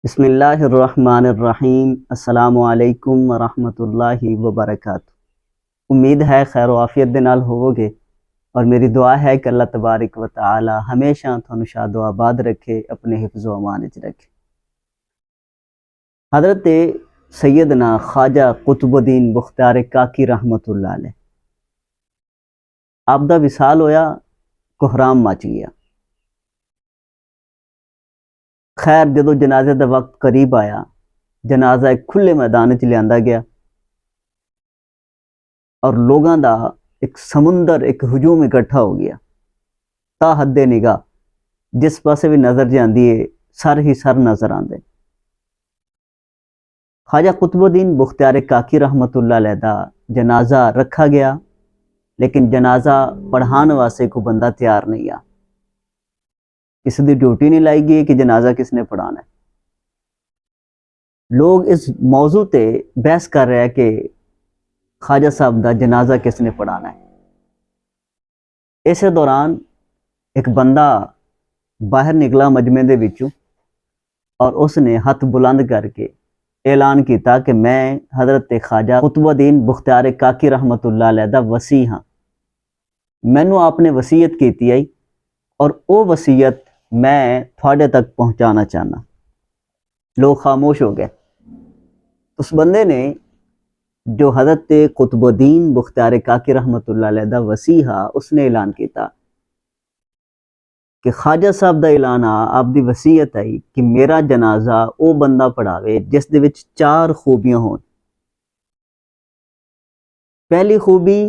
بسم اللہ الرحمن الرحیم۔ السلام علیکم ورحمۃ اللہ وبرکاتہ۔ امید ہے خیر و عافیت دے نال ہوو گے، اور میری دعا ہے کہ اللہ تبارک و تعالی ہمیشہ تھانوں شاد و آباد رکھے، اپنے حفظ و امان وچ رکھے۔ حضرت سیدنا خواجہ قطب الدین بختیار کاکی رحمۃ اللہ علیہ آپ دا وصال ہویا، کوہرام مچ گیا۔ خیر جدو جنازے دا وقت قریب آیا، جنازہ ایک کھلے میدان وچ لیا گیا، اور لوگاں دا ایک سمندر، ایک ہجوم اکٹھا ہو گیا۔ تا حد نگاہ جس پاسے بھی نظر جاندی ہے، سر ہی سر نظر آندے۔ خواجہ قطب الدین بختیار کاکی رحمۃ اللہ علیہ دا جنازہ رکھا گیا، لیکن جنازہ پڑھان واسطے کوئی بندہ تیار نہیں آ۔ کسی دی ڈیوٹی نہیں لائی گئی کہ جنازہ کس نے پڑھانا ہے۔ لوگ اس موضوع تے بحث کر رہے ہیں کہ خواجہ صاحب دا جنازہ کس نے پڑھانا ہے۔ اسی دوران ایک بندہ باہر نکلا مجمع دے وچوں، اور اس نے ہاتھ بلند کر کے اعلان کیتا کہ میں حضرت خواجہ قطب الدین بختیار کاکی رحمۃ اللہ علیہ دا وصی ہاں۔ مینوں آپ نے وصیت کیتی ہے، اور او وصیت میں تھوڑے تک پہنچانا چاہنا۔ لوگ خاموش ہو گئے۔ اس بندے نے جو حضرت قطب الدین بختیار کاکی رحمۃ اللہ علیہ دا وصی ہا، اس نے اعلان کیتا کہ خواجہ صاحب دا اعلان آپ دی وصیت آئی کہ میرا جنازہ او بندہ پڑھاوے جس دے وچ 4 خوبیاں ہون۔ پہلی خوبی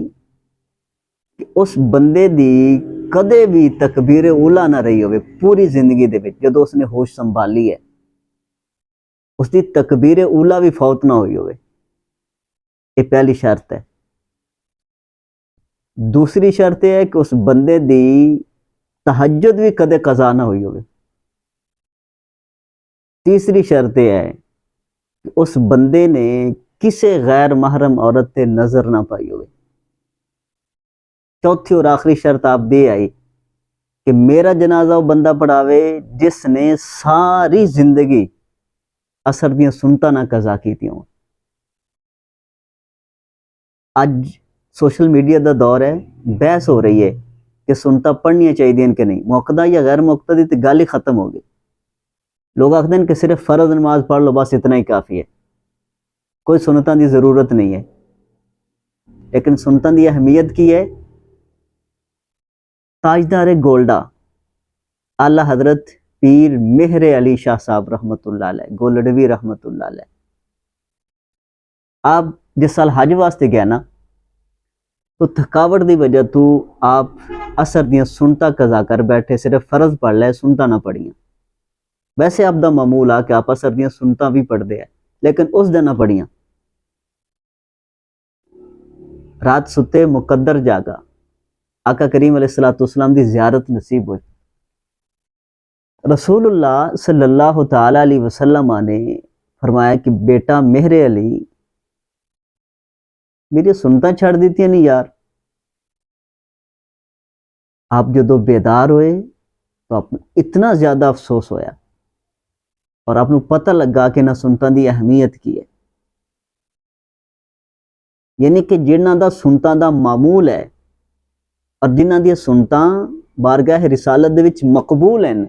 کہ اس بندے دی کدے بھی تکبیر اولا نہ رہی ہوئے، پوری زندگی دے وچ جدو اس نے ہوش سنبھالی ہے اس دی تکبیر اولا بھی فوت نہ ہوئی ہوئے۔ یہ پہلی شرط ہے۔ دوسری شرط ہے کہ اس بندے دی تہجد بھی کدے قضا نہ ہوئی ہوئے۔ تیسری شرط ہے کہ اس بندے نے کسے غیر محرم عورت تے نظر نہ پائی ہوئے۔ چوتھی اور آخری شرط آپ دے آئی کہ میرا جنازہ وہ بندہ پڑھاوے جس نے ساری زندگی اثر دیاں سنتا نہ قضا کیتی ہوں۔ اج سوشل میڈیا دا دور ہے، بحث ہو رہی ہے کہ سنتا پڑھنیاں چاہیے کہ نہیں، موقدہ یا غیر موقدہ دی تے گل ہی ختم ہو گئی۔ لوگ آخدے ہیں کہ صرف فرض نماز پڑھ لو، بس اتنا ہی کافی ہے، کوئی سنتاں دی ضرورت نہیں ہے۔ لیکن سنتاں دی اہمیت کی ہے؟ تاجدار گولڈا اعلیٰ حضرت پیر مہر علی شاہ صاحب رحمۃ اللہ علیہ گولڈوی رحمۃ اللہ علیہ، آپ جس سال حج واسطے گئے نا، تو تھکاوٹ دی وجہ تو آپ اثر دیاں سنتا قضا کر بیٹھے، صرف فرض پڑھ لے، سنتا نہ پڑھیاں۔ ویسے آپ دا معمول آ کہ آپ اثر دیاں سنتا بھی پڑھتے ہیں، لیکن اس دن نہ پڑھیاں۔ رات ستے مقدر جاگا، آقا کریم علیہ السلام دی زیارت نصیب ہوئی۔ رسول اللہ صلی اللہ تعالی علیہ وسلم نے فرمایا کہ بیٹا مہر علی میری سنتا چھڑ دیتی نہیں یار۔ آپ جدو بیدار ہوئے تو آپ اتنا زیادہ افسوس ہویا، اور آپ کو پتہ لگا کہ نہ سنتا دی اہمیت کی ہے۔ یعنی کہ جنہاں دا سنتا دا معمول ہے، اور جنہاں دی سنتاں بارگاہ رسالت دے وچ مقبول ہیں،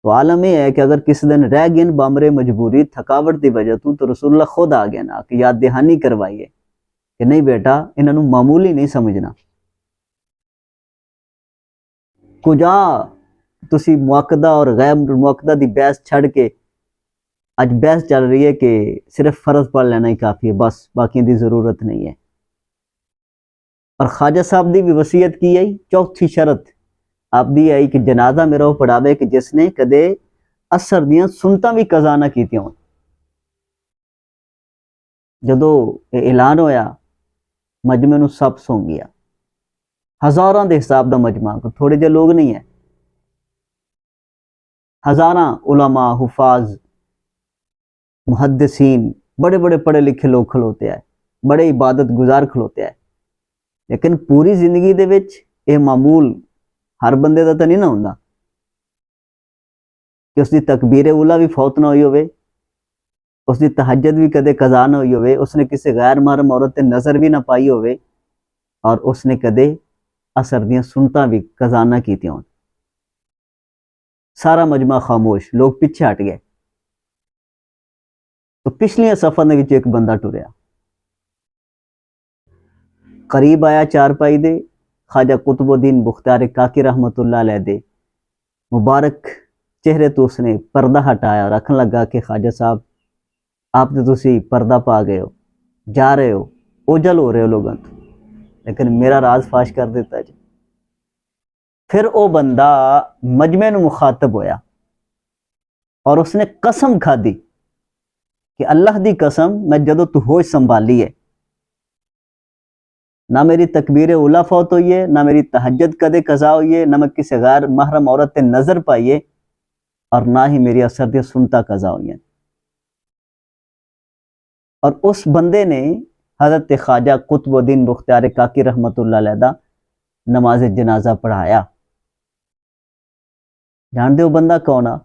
تو عالم یہ ہے کہ اگر کسی دن رہ گئے بامرے مجبوری تھکاوٹ دی وجہ تو رسول اللہ خود آ گیا نا کہ یاد دہانی کروائیے کہ نہیں بیٹا انہوں معمولی نہیں سمجھنا۔ کجا تسی موقدہ اور غیر موقدہ دی بحث چھڑ کے اج بحث چل رہی ہے کہ صرف فرض پڑھ لینا ہی کافی ہے، بس باقی دی ضرورت نہیں ہے۔ اور خواجہ صاحب دی بھی وصیت کی ہے، چوتھی شرط آپ دی آئی کہ جنازہ میرا وہ پڑھاوے کہ جس نے کدے اثر دیاں سنتا بھی قضا نہ کیتی ہوں۔ جدو اعلان ہویا مجمع نو سب سو گیا، ہزاراں دے حساب دا مجمع، تھوڑے جے لوگ نہیں ہیں، ہزاراں علماء، حفاظ، محدثین، بڑے بڑے پڑھے لکھے لوگ کھلوتے ہیں، بڑے عبادت گزار کھلوتے ہیں۔ لیکن پوری زندگی دے وچ یہ معمول ہر بندے دا تو نہیں نہ ہوندا کہ اس دی تکبیر اولا بھی فوت نہ ہوئی ہوئے، اس دی تہجد بھی کدے قضا نہ ہوئی ہوئے، اس نے کسی غیر محرم عورت تے نظر بھی نہ پائی ہوئے، اور اس نے کدے اثر دیاں سنتاں بھی قضا نہ کیتیاں ہون۔ سارا مجمع خاموش، لوگ پیچھے ہٹ گئے۔ تو پچھلیاں صفاں دے وچ ایک بندہ ٹریا، قریب آیا چارپائی دے، خواجہ قطب الدین بختیار کاکی رحمت اللہ علیہ دے مبارک چہرے تو اس نے پردہ ہٹایا اور رکھن لگا کہ خواجہ صاحب آپ تو تسی پردہ پا گئے ہو، جا رہے ہو، اوجل ہو رہے ہو لوگاں تو، لیکن میرا راز فاش کر دیتا جی۔ پھر او بندہ مجمع نو مخاطب ہویا اور اس نے قسم کھا دی کہ اللہ دی قسم میں جدو تو ہوش سنبھالی ہے، نہ میری تکبیر اولا فوت ہوئی ہے، نہ میری تہجد کدے قضا ہوئی ہے، نہ میں کسی غیر محرم عورت تے نظر پائی ہے، اور نہ ہی میری اثر دی سنتا قضا ہوئی ہیں۔ اور اس بندے نے حضرت خواجہ قطب الدین بختیار کاکی رحمت اللہ علیہ دا نماز جنازہ پڑھایا۔ جان دے وہ بندہ کون آ؟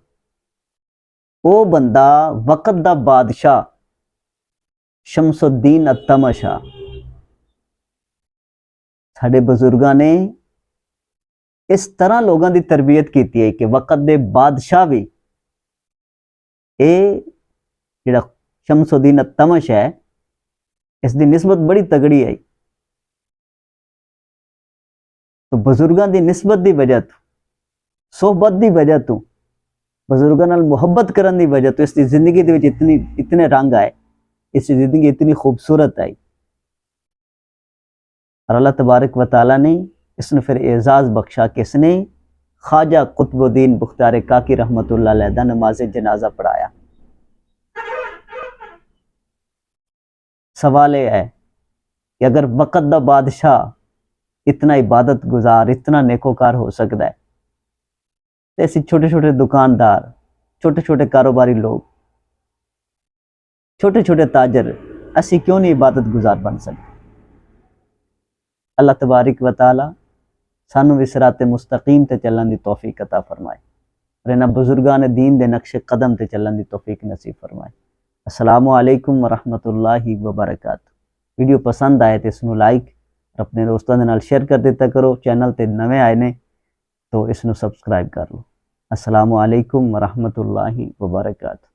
وہ بندہ وقت دا بادشاہ شمس الدین التمش۔ ساڈے بزرگاں نے اس طرح لوگاں دی تربیت کیتی ہے کہ وقت دے بادشاہ بھی اے جڑا شمس الدین التمش ہے، اس دی نسبت بڑی تگڑی ہے۔ تو بزرگاں دی نسبت دی وجہ تو، صحبت دی وجہ تو، بزرگاں نال محبت کرن دی وجہ تو اس دی زندگی دے وچ اتنے رنگ آئے، اس دی زندگی اتنی خوبصورت آئی، اور اللہ تبارک و تعالیٰ نے اس نے پھر اعزاز بخشا کہ اس نے خواجہ قطب الدین بختیار کاکی رحمت اللہ علیہ دا نماز جنازہ پڑھایا۔ سوال یہ ہے کہ اگر وقت دا بادشاہ اتنا عبادت گزار، اتنا نیکوکار ہو سکتا ہے، تو ایسی چھوٹے چھوٹے دکاندار، چھوٹے چھوٹے کاروباری لوگ، چھوٹے چھوٹے تاجر ایسی کیوں نہیں عبادت گزار بن سکتے؟ اللہ تبارک و تعالی سانو بھی صراط مستقیم تے چلن دی توفیق عطا فرمائے، اور انہاں بزرگان دین دے نقش قدم تے چلن دی توفیق نصیب فرمائے۔ السلام علیکم ورحمۃ اللہ وبرکاتہ۔ ویڈیو پسند آئے تو اس نو لائک اور اپنے دوستوں دے نال شیئر کر دیتا کرو۔ چینل تے نویں آئے نے تو اس نو سبسکرائب کر لو۔ السلام علیکم ورحمۃ اللہ وبرکاتہ۔